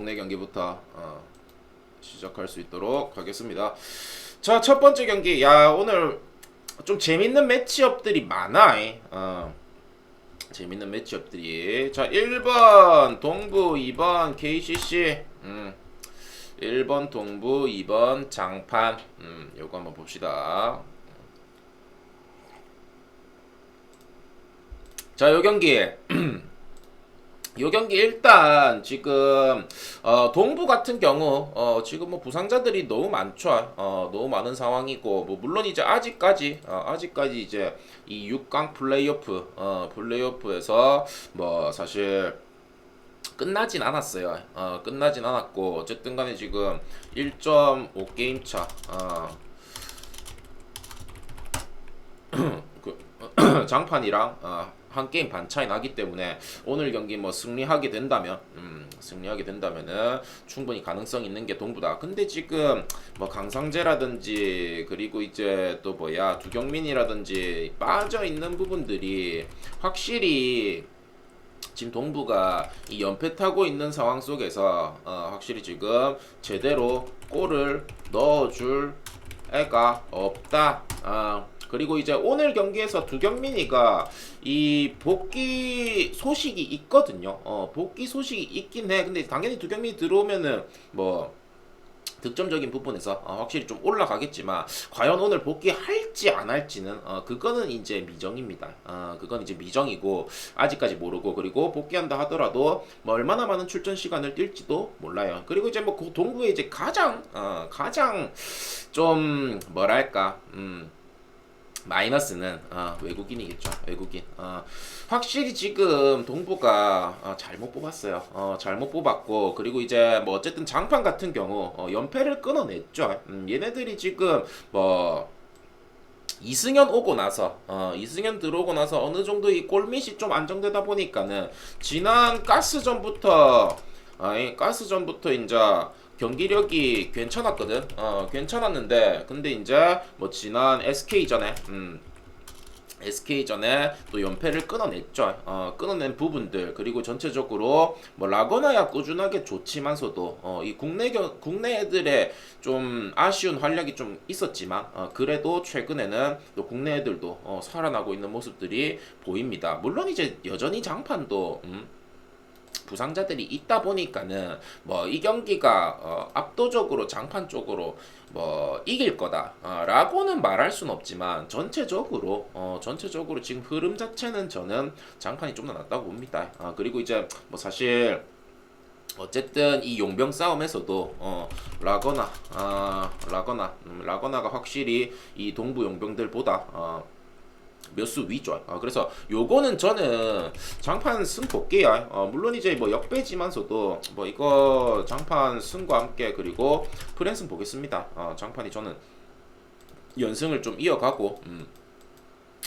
국내 경기부터 시작할 수 있도록 하겠습니다. 자, 첫 번째 경기. 야, 오늘 좀 재밌는 매치업들이 많아. 재밌는 매치업들이. 자, 1번 동부, 2번 KCC. 1번 동부, 2번 장판. 요거 한번 봅시다. 자, 요 경기. 요 경기 일단 지금 동부 같은 경우 지금 뭐 부상자들이 너무 많죠. 너무 많은 상황이고 뭐 물론 이제 아직까지 이제 이 6강 플레이오프에서 뭐 사실 끝나진 않았어요. 끝나진 않았고 어쨌든 간에 지금 1.5 게임 차 그, 장판이랑 한 게임 반 차이 나기 때문에 오늘 경기 뭐 승리하게 된다면은 충분히 가능성 있는 게 동부다. 근데 지금 뭐 강상재라든지 그리고 이제 또 뭐야 두경민이라든지 빠져 있는 부분들이 확실히 지금 동부가 이 연패 타고 있는 상황 속에서 확실히 지금 제대로 골을 넣어줄 애가 없다. 그리고 이제 오늘 경기에서 두경민이가 이 복귀 소식이 있거든요. 복귀 소식이 있긴 해. 근데 당연히 두경민이 들어오면은 뭐 득점적인 부분에서 확실히 좀 올라가겠지만 과연 오늘 복귀할지 안 할지는 그거는 이제 미정입니다. 그건 이제 미정이고 아직까지 모르고 그리고 복귀한다 하더라도 뭐 얼마나 많은 출전 시간을 뛸지도 몰라요. 그리고 이제 뭐 그 동부의 이제 가장 좀 뭐랄까 마이너스는 외국인이겠죠. 외국인. 확실히 지금 동부가 잘못 뽑았어요. 잘못 뽑았고 그리고 이제 뭐 어쨌든 장판 같은 경우 연패를 끊어냈죠. 얘네들이 지금 뭐 이승현 들어오고 나서 어느 정도 이 골밑이 좀 안정되다 보니까는 지난 가스전부터 이제 경기력이 괜찮았거든. 괜찮았는데 근데 이제 뭐 지난 SK전에 또 연패를 끊어냈죠. 끊어낸 부분들 그리고 전체적으로 뭐 라거나야 꾸준하게 좋지만서도 이 국내 애들의 좀 아쉬운 활약이 좀 있었지만 그래도 최근에는 또 국내 애들도 살아나고 있는 모습들이 보입니다. 물론 이제 여전히 장판도 부상자들이 있다 보니까는 뭐 이 경기가 압도적으로 장판 쪽으로 뭐 이길 거다라고는 말할 수는 없지만 전체적으로 지금 흐름 자체는 저는 장판이 좀 더 낫다고 봅니다. 그리고 이제 뭐 사실 어쨌든 이 용병 싸움에서도 라거나가 확실히 이 동부 용병들보다 몇 수 위죠. 그래서 요거는 저는 장판 승 볼게요. 물론 이제 뭐 역배지만서도 뭐 이거 장판 승과 함께 그리고 프랜승 보겠습니다. 장판이 저는 연승을 좀 이어가고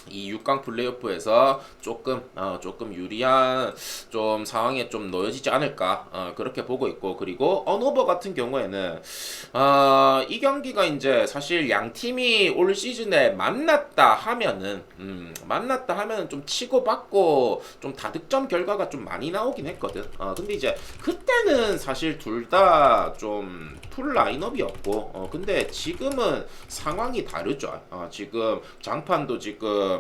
이 6강 플레이오프에서 조금 유리한 좀 상황에 좀 놓여지지 않을까 그렇게 보고 있고 그리고 언오버 같은 경우에는 이 경기가 이제 사실 양 팀이 올 시즌에 만났다 하면은 좀 치고받고 좀 다득점 결과가 좀 많이 나오긴 했거든. 근데 이제 그때는 사실 둘 다 좀 풀 라인업이었고 근데 지금은 상황이 다르죠. 지금 장판도 지금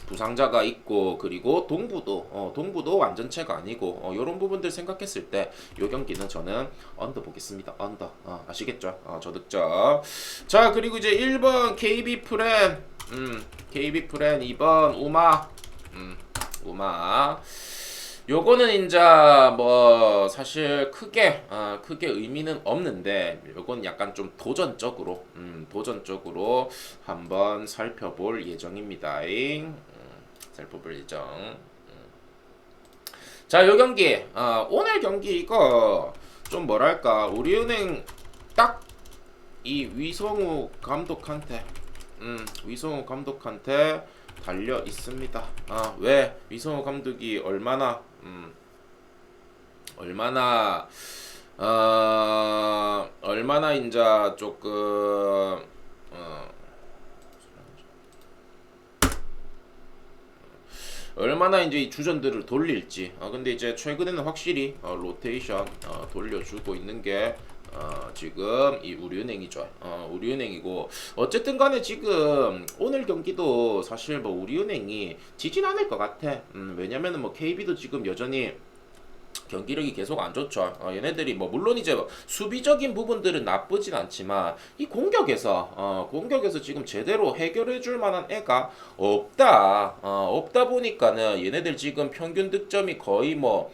부상자가 있고 그리고 동부도 완전체가 아니고 요런 부분들 생각했을 때 요 경기는 저는 언더 보겠습니다. 언더. 아시겠죠? 저득점. 자, 그리고 이제 1번 KB 프렌 2번 우마. 요거는 이제 뭐 사실 크게 의미는 없는데 요건 약간 좀 도전적으로 한번 살펴볼 예정입니다. 살펴볼 예정. 자, 요 경기 오늘 경기 이거 좀 뭐랄까 우리은행 딱 이 위성우 감독한테 달려 있습니다. 왜 위성우 감독이 얼마나 인자 조금 얼마나 이제 이 주전들을 돌릴지. 근데 이제 최근에는 확실히 로테이션 돌려주고 있는 게 지금 이 우리은행이죠. 우리은행이고 어쨌든 간에 지금 오늘 경기도 사실 뭐 우리은행이 지진 않을 것 같아. 왜냐면은 뭐 KB도 지금 여전히 경기력이 계속 안 좋죠. 얘네들이 뭐 물론 이제 뭐 수비적인 부분들은 나쁘진 않지만 이 공격에서 지금 제대로 해결해 줄 만한 애가 없다. 없다 보니까는 얘네들 지금 평균 득점이 거의 뭐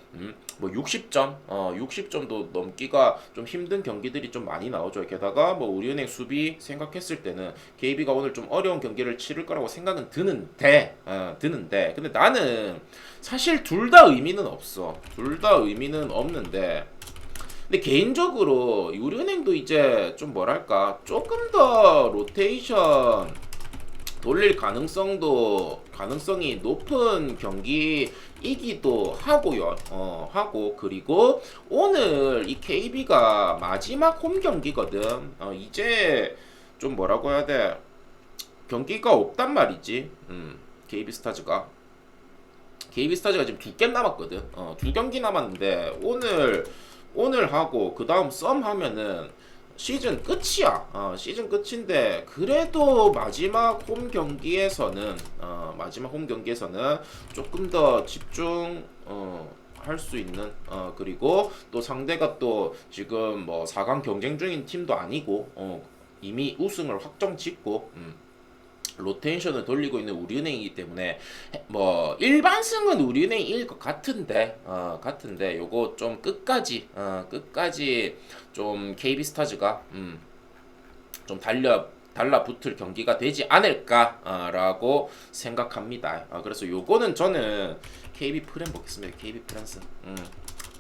60점, 60점도 넘기가 좀 힘든 경기들이 좀 많이 나오죠. 게다가 뭐 우리은행 수비 생각했을 때는 KB가 오늘 좀 어려운 경기를 치를 거라고 생각은 드는데, 근데 나는 사실 둘 다 의미는 없어. 둘 다 의미는 없는데, 근데 개인적으로 우리은행도 이제 좀 뭐랄까 조금 더 로테이션 돌릴 가능성이 높은 경기이기도 하고요. 하고 그리고 오늘 이 KB가 마지막 홈 경기거든. 이제 좀 뭐라고 해야 돼? 경기가 없단 말이지. KB 스타즈가 지금 2게임 남았거든. 2경기 남았는데 오늘 하고 그 다음 썸 하면은 시즌 끝이야. 시즌 끝인데 그래도 마지막 홈 경기에서는 조금 더 집중 할 수 있는 그리고 또 상대가 또 지금 뭐 4강 경쟁 중인 팀도 아니고 이미 우승을 확정 짓고 로테이션을 돌리고 있는 우리은행이기 때문에 뭐 일반승은 우리은행이 이길 것 같은데 요거 좀 끝까지 좀 KB스타즈가 좀 달라붙을 경기가 되지 않을까라고 생각합니다. 그래서 요거는 저는 KB 프렌 보겠습니다. KB 프렌스.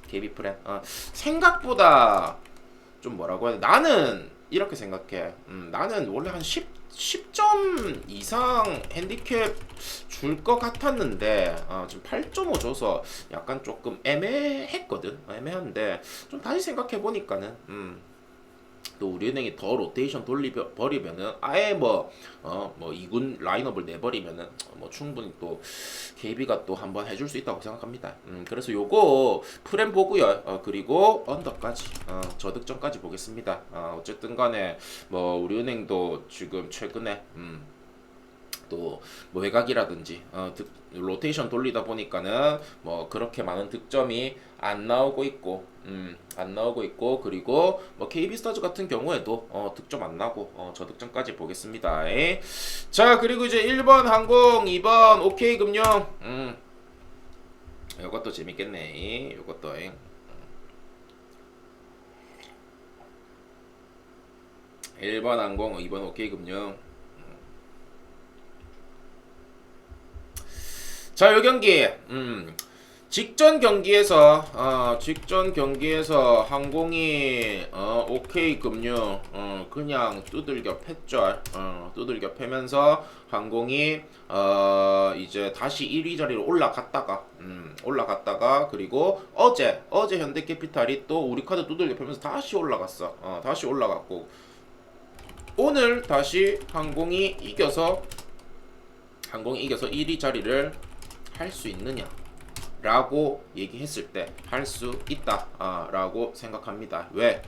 KB 프렌. 생각보다 좀 뭐라고 해야 돼? 나는 이렇게 생각해. 나는 원래 한 10점 이상 핸디캡 줄 것 같았는데 지금 8.5 줘서 약간 조금 애매했거든. 애매한데 좀 다시 생각해 보니까는 또 우리은행이 더 로테이션 돌려버리면은 아예 뭐 2군 라인업을 내버리면은 뭐 충분히 또 KB가 또 한번 해줄 수 있다고 생각합니다. 그래서 요거 프렘 보고요. 그리고 언더까지 저득점까지 보겠습니다. 어쨌든 간에 뭐 우리은행도 지금 최근에 또 뭐 외곽이라든지 로테이션 돌리다 보니까는 뭐 그렇게 많은 득점이 안 나오고 있고 그리고 뭐 KB스타즈 같은 경우에도 득점 안 나고 저득점까지 보겠습니다. 자 그리고 이제 1번 항공 2번 OK금융 요것도 재밌겠네. 요것도 1번 항공 2번 OK금융. 자, 요 경기, 직전 경기에서 항공이, OK금융, 그냥 두들겨 팼죠. 두들겨 패면서 항공이, 이제 다시 1위 자리로 올라갔다가, 그리고 어제 현대캐피탈이 또 우리 카드 두들겨 패면서 다시 올라갔어. 다시 올라갔고, 오늘 다시 항공이 이겨서 1위 자리를 할 수 있느냐 라고 얘기했을 때 할 수 있다 라고 생각합니다. 왜?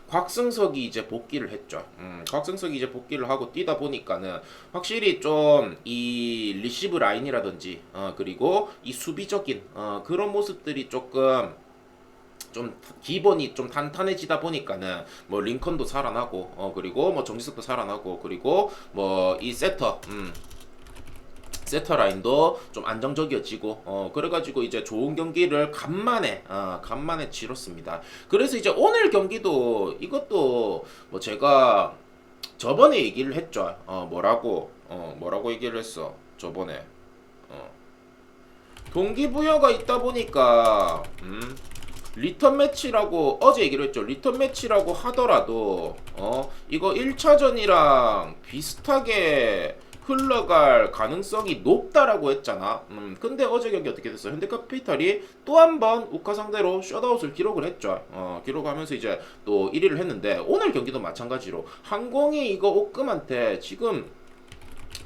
곽승석이 이제 복귀를 했죠. 곽승석이 이제 복귀를 하고 뛰다 보니까는 확실히 좀 이 리시브 라인이라든지 그리고 이 수비적인 그런 모습들이 조금 좀 기본이 좀 탄탄해지다 보니까는 뭐 링컨도 살아나고 그리고 뭐 정지석도 살아나고 그리고 뭐 이 세터 라인도 좀 안정적이어지고 그래가지고 이제 좋은 경기를 간만에 치렀습니다. 그래서 이제 오늘 경기도 이것도 뭐 제가 저번에 얘기를 했죠. 뭐라고 얘기를 했어 저번에. 동기부여가 있다 보니까 리턴 매치라고 어제 얘기를 했죠. 리턴 매치라고 하더라도 이거 1차전이랑 비슷하게 흘러갈 가능성이 높다라고 했잖아. 근데 어제 경기 어떻게 됐어? 현대캐피탈이 또 한 번 우카 상대로 셧아웃을 기록을 했죠. 기록하면서 이제 또 1위를 했는데 오늘 경기도 마찬가지로 항공이 이거 옥금한테 지금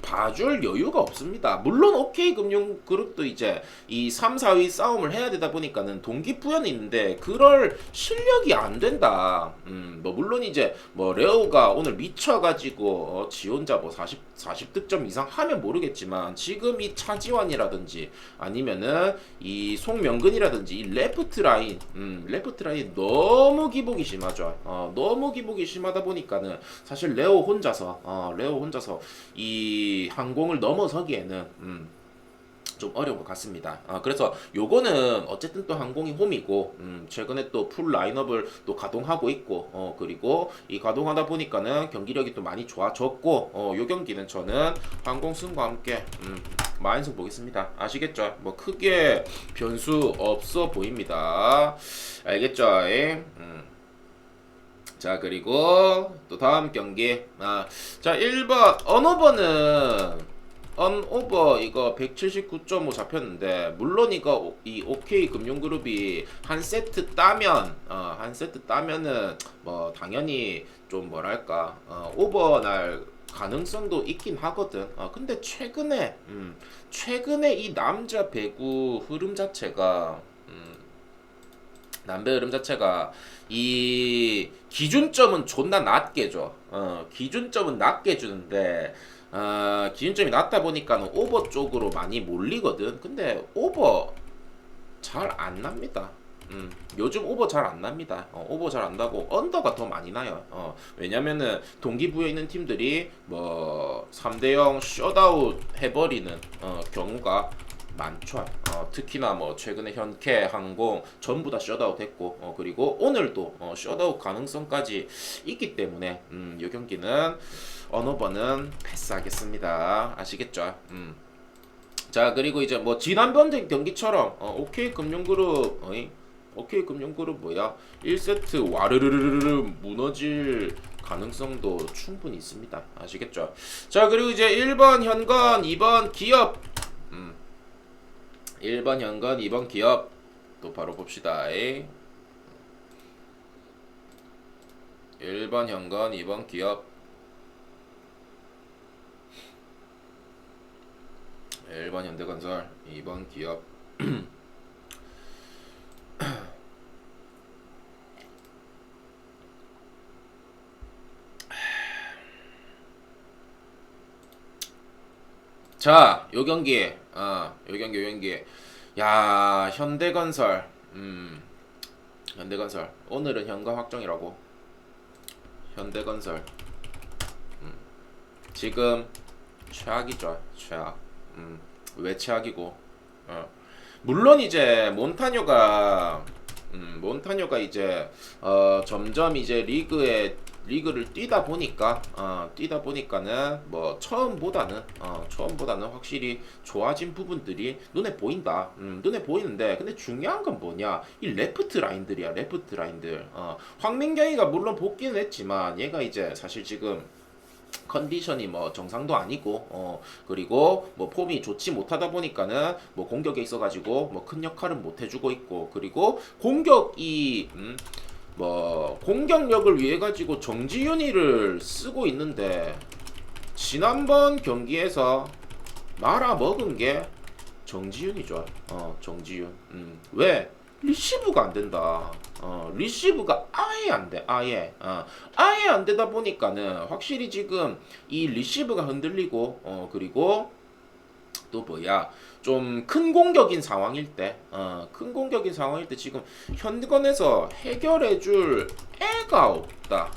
봐줄 여유가 없습니다. 물론 OK금융그룹도 이제 이 3, 4위 싸움을 해야 되다 보니까는 동기부여는 있는데 그럴 실력이 안 된다. 뭐 물론 이제 뭐 레오가 오늘 미쳐가지고 지 혼자 뭐 40득점 이상 하면 모르겠지만 지금 이 차지환이라든지 아니면은 이 송명근이라든지 이 레프트 라인 너무 기복이 심하죠. 너무 기복이 심하다 보니까는 사실 레오 혼자서 이 항공을 넘어서기에는 좀 어려운 것 같습니다. 그래서 요거는 어쨌든 또 항공이 홈이고 최근에 또 풀 라인업을 또 가동하고 있고 그리고 이 가동하다 보니까는 경기력이 또 많이 좋아졌고 요 경기는 저는 항공 승과 함께 마인승 보겠습니다. 아시겠죠? 뭐 크게 변수 없어 보입니다. 알겠죠? 자, 그리고 또 다음 경기. 자, 1번 언오버 이거 179.5 잡혔는데 물론 이거 이 OK금융그룹이 한 세트 따면은 뭐 당연히 좀 뭐랄까 오버 날 가능성도 있긴 하거든. 근데 최근에 이 남자 배구 흐름 자체가 남배 흐름 자체가 이 기준점은 존나 낮게 줘. 기준점은 낮게 주는데 기준점이 낮다 보니까는 오버 쪽으로 많이 몰리거든. 근데 오버 잘 안 납니다. 요즘 오버 잘 안 납니다. 오버 잘 안 나고 언더가 더 많이 나요. 왜냐면은 동기부여 있는 팀들이 뭐 3대0 셧아웃 해버리는 경우가 많죠. 특히나 뭐 최근에 현캐, 항공 전부 다 셧아웃 했고 그리고 오늘도 셧아웃 가능성까지 있기 때문에 이 경기는 언어버는 패스하겠습니다. 아시겠죠? 자, 그리고 이제 뭐 지난번 경기처럼 OK금융그룹 뭐야 1세트 와르르르르 무너질 가능성도 충분히 있습니다. 아시겠죠? 자, 그리고 이제 1번 현건 2번 기업 1번 현건 2번 기업 또 바로 봅시다. 1번 현건 2번 기업 1번 현대건설 2번 기업 자, 요 경기 야, 현대건설 오늘은 현금 확정이라고. 현대건설 지금 최악이죠. 최악. 왜 최악이고? 물론 이제 몬타뇨가 이제 점점 이제 리그를 뛰다 보니까는 뭐 처음보다는 확실히 좋아진 부분들이 눈에 보인다. 눈에 보이는데 근데 중요한 건 뭐냐? 이 레프트 라인들이야. 레프트 라인들. 황민경이가 물론 복귀는 했지만 얘가 이제 사실 지금 컨디션이 뭐 정상도 아니고 그리고 뭐 폼이 좋지 못하다 보니까는 뭐 공격에 있어가지고 뭐 큰 역할은 못 해주고 있고 그리고 공격이 뭐 공격력을 위해 가지고 정지윤이를 쓰고 있는데 지난번 경기에서 말아먹은 게 정지윤이죠. 정지윤. 왜? 리시브가 안 된다. 리시브가 아예 안 돼. 아예 안 되다 보니까는 확실히 지금 이 리시브가 흔들리고 그리고 또 뭐야 좀 큰 공격인 상황일 때 지금 현건에서 해결해줄 애가 없다.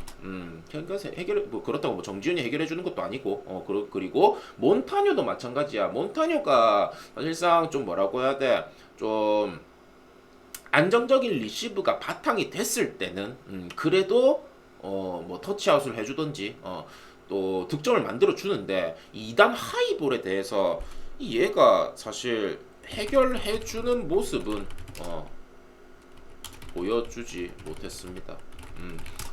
해결 뭐 그렇다고 뭐 정지훈이 해결해주는 것도 아니고 그리고 몬타뇨도 마찬가지야. 몬타뇨가 사실상 좀 뭐라고 해야 돼? 좀 안정적인 리시브가 바탕이 됐을 때는 그래도 뭐 터치아웃을 해주던지 또 득점을 만들어 주는데 2단 하이볼에 대해서 얘가 사실 해결해주는 모습은 보여주지 못했습니다.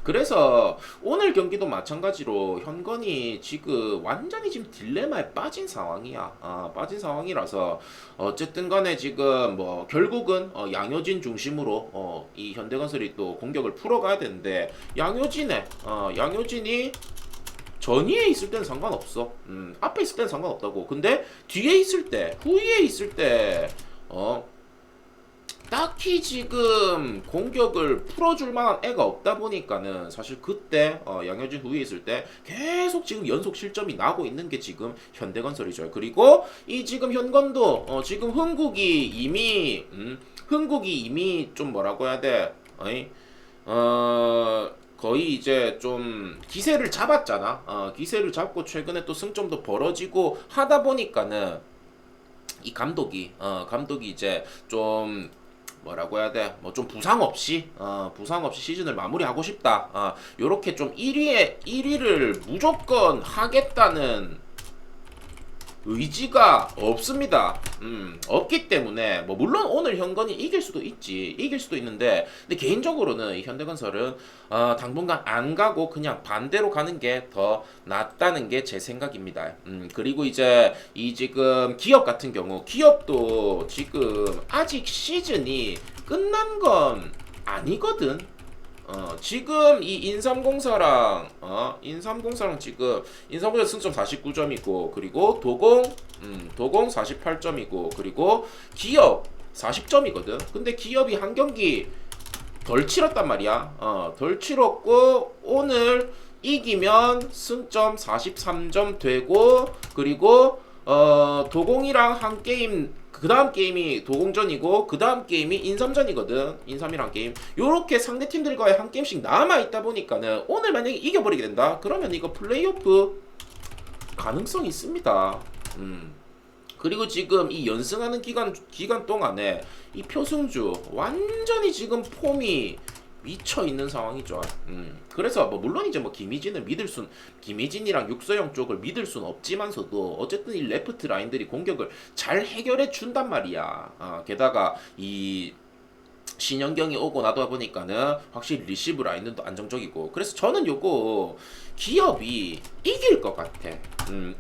그래서 오늘 경기도 마찬가지로 현건이 지금 완전히 지금 딜레마에 빠진 상황이야. 빠진 상황이라서 어쨌든 간에 지금 뭐 결국은 양효진 중심으로 이 현대건설이 또 공격을 풀어가야 되는데 양효진이 전위에 있을 때는 상관없어. 앞에 있을 때는 상관없다고. 근데 뒤에 있을 때, 후위에 있을 때, 딱히 지금 공격을 풀어줄 만한 애가 없다 보니까는 사실 그때 양효진 후위에 있을 때 계속 지금 연속 실점이 나고 있는 게 지금 현대건설이죠. 그리고 이 지금 현건도 지금 흥국이 이미 좀 뭐라고 해야 돼? 어이? 거의 이제 좀 기세를 잡았잖아. 기세를 잡고 최근에 또 승점도 벌어지고 하다 보니까는 이 감독이 이제 좀 뭐라고 해야 돼? 뭐 좀 부상 없이 시즌을 마무리하고 싶다. 요렇게 좀 1위를 무조건 하겠다는 의지가 없습니다. 없기 때문에 뭐 물론 오늘 현건이 이길 수도 있는데 근데 개인적으로는 이 현대건설은 당분간 안 가고 그냥 반대로 가는 게 더 낫다는 게 제 생각입니다. 그리고 이제 이 지금 기업 같은 경우 기업도 지금 아직 시즌이 끝난 건 아니거든. 지금 이 인삼공사랑 지금 인삼공사 승점 49점이고 그리고 도공 48점이고 그리고 기업 40점이거든. 근데 기업이 한 경기 덜 치렀단 말이야. 덜 치렀고 오늘 이기면 승점 43점 되고 그리고 도공이랑 한 게임 그 다음 게임이 도공전이고 그 다음 게임이 인삼전이거든. 인삼이랑 게임 요렇게 상대 팀들과의 한 게임씩 남아있다 보니까는 오늘 만약에 이겨버리게 된다 그러면 이거 플레이오프 가능성이 있습니다. 그리고 지금 이 연승하는 기간 동안에 이 표승주 완전히 지금 폼이 미쳐 있는 상황이죠. 그래서 뭐 물론 이제 뭐 김희진이랑 육서영 쪽을 믿을 순 없지만서도 어쨌든 이 레프트 라인들이 공격을 잘 해결해 준단 말이야. 게다가 이 신현경이 오고 나다 보니까는 확실히 리시브 라인도 안정적이고 그래서 저는 요거 기업이 이길 것 같아.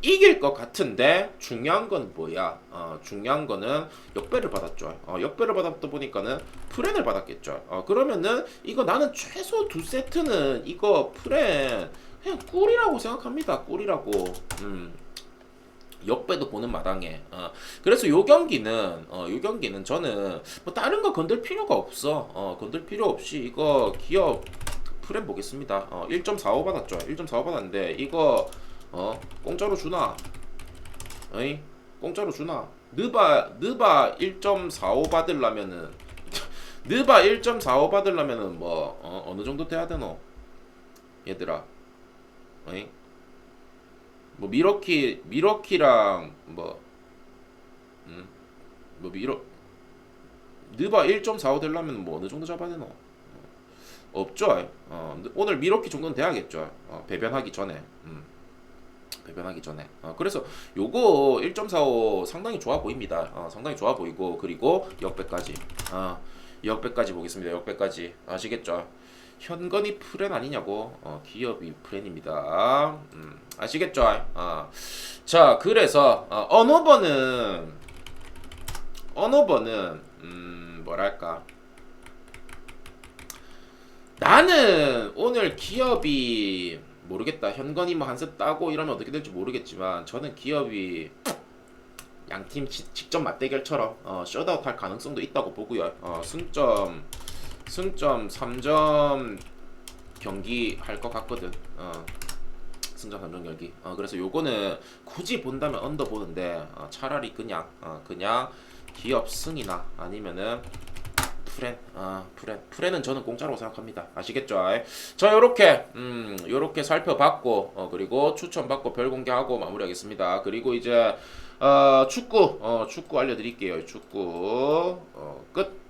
이길 것 같은데 중요한 건 뭐야? 중요한 거는 역배를 받았죠. 역배를 받았다 보니까는 프렌을 받았겠죠. 그러면은 이거 나는 최소 2세트는 이거 프렌 그냥 꿀이라고 생각합니다. 꿀이라고. 역배도 보는 마당에 그래서 요 경기는 저는 뭐 다른 거 건들 필요가 없어. 건들 필요 없이 이거 기업 프렘 보겠습니다. 1.45 받았죠. 1.45 받았는데 이거 공짜로 주나? 어이? 공짜로 주나? 느바 1.45 받으려면은 느바 1.45 받으려면은 뭐 어느 정도 돼야 되노? 얘들아. 어이? 뭐 미러키랑 느바 1.45 되려면 뭐 어느 정도 잡아야 되노? 없죠. 오늘 미러키 정도는 돼야겠죠. 배변하기 전에. 그래서 요거 1.45 상당히 좋아 보입니다. 상당히 좋아 보이고 그리고 역배까지. 역배까지 보겠습니다. 역배까지. 아시겠죠? 현건이 프렌 아니냐고. 기업이 프렌입니다. 아시겠죠? 자, 그래서 언어버는 뭐랄까? 나는 오늘 기업이 모르겠다. 현건이 뭐 한 세 따고 이러면 어떻게 될지 모르겠지만 저는 기업이 양팀 직접 맞대결처럼 셧아웃 할 가능성도 있다고 보고요. 승점 3점 경기 할 것 같거든. 승점 3점 경기. 그래서 요거는 굳이 본다면 언더 보는데 차라리 그냥 기업 승이나 아니면은 프렌은 저는 공짜라고 생각합니다. 아시겠죠? 자, 요렇게 살펴봤고 그리고 추천받고 별 공개하고 마무리하겠습니다. 그리고 이제 축구 알려드릴게요. 축구 끝.